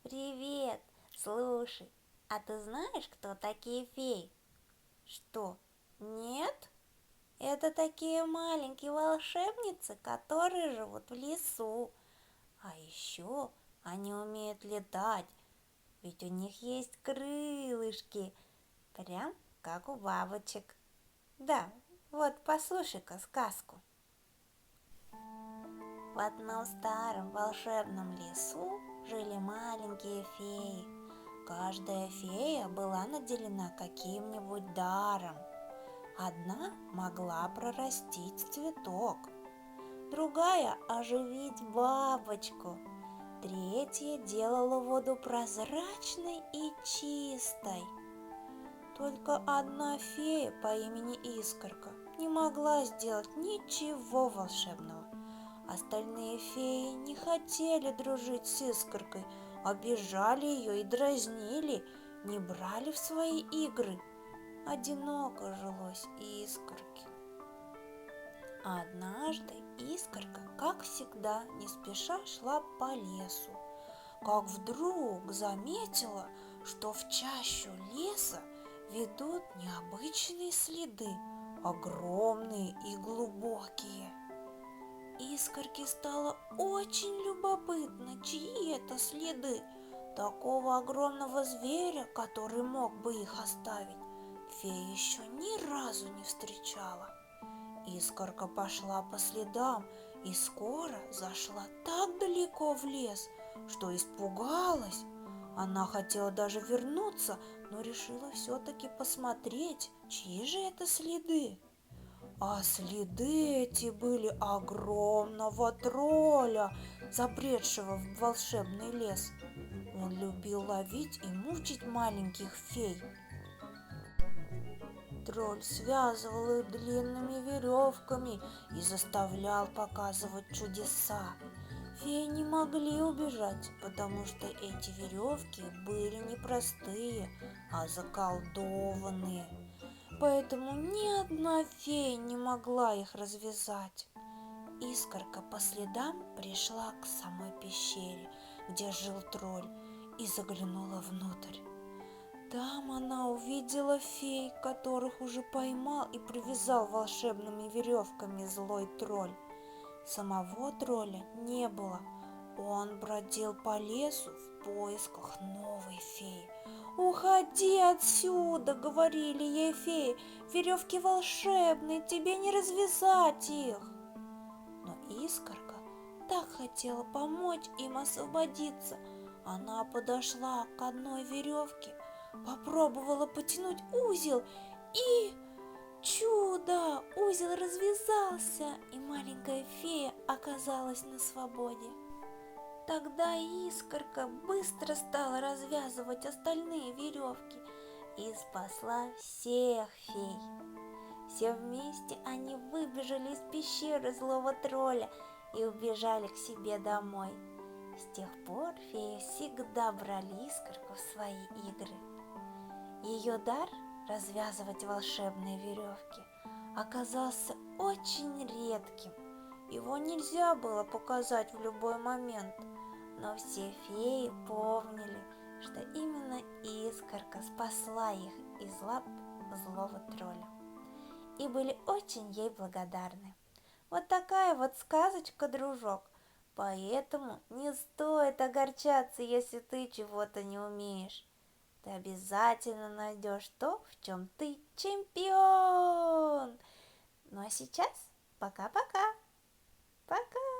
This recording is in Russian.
Привет! Слушай, а ты знаешь, кто такие феи? Что? Нет? Это такие маленькие волшебницы, которые живут в лесу. А еще они умеют летать, ведь у них есть крылышки, прям как у бабочек. Да, вот послушай-ка сказку. В одном старом волшебном лесу жили маленькие феи. Каждая фея была наделена каким-нибудь даром. Одна могла прорастить цветок, другая оживить бабочку, третья делала воду прозрачной и чистой. Только одна фея по имени Искорка не могла сделать ничего волшебного. Остальные феи не хотели дружить с Искоркой, обижали ее и дразнили, не брали в свои игры. Одиноко жилось Искорке. Однажды Искорка, как всегда, не спеша шла по лесу, как вдруг заметила, что в чащу леса ведут необычные следы, огромные и глубокие. Искорке стало очень любопытно, чьи это следы. Такого огромного зверя, который мог бы их оставить, фея еще ни разу не встречала. Искорка пошла по следам и скоро зашла так далеко в лес, что испугалась. Она хотела даже вернуться, но решила все-таки посмотреть, чьи же это следы. А следы эти были огромного тролля, забредшего в волшебный лес. Он любил ловить и мучить маленьких фей. Тролль связывал их длинными веревками и заставлял показывать чудеса. Феи не могли убежать, потому что эти веревки были не простые, а заколдованные. Поэтому ни одна фея не могла их развязать. Искорка по следам пришла к самой пещере, где жил тролль, и заглянула внутрь. Там она увидела фей, которых уже поймал и привязал волшебными веревками злой тролль. Самого тролля не было. Он бродил по лесу в поисках новой феи. «Уходи отсюда!» — говорили ей феи. «Веревки волшебные, тебе не развязать их!» Но Искорка так хотела помочь им освободиться. Она подошла к одной веревке, попробовала потянуть узел и... Чудо! Узел развязался, и маленькая фея оказалась на свободе. Тогда Искорка быстро стала развязывать остальные веревки и спасла всех фей. Все вместе они выбежали из пещеры злого тролля и убежали к себе домой. С тех пор феи всегда брали Искорку в свои игры. Ее дар развязывать волшебные веревки оказался очень редким. Его нельзя было показать в любой момент, но все феи помнили, что именно Искорка спасла их из лап злого тролля и были очень ей благодарны. Вот такая вот сказочка, дружок. Поэтому не стоит огорчаться, если ты чего-то не умеешь. Ты обязательно найдешь то, в чем ты чемпион. Ну а сейчас пока-пока. Пока.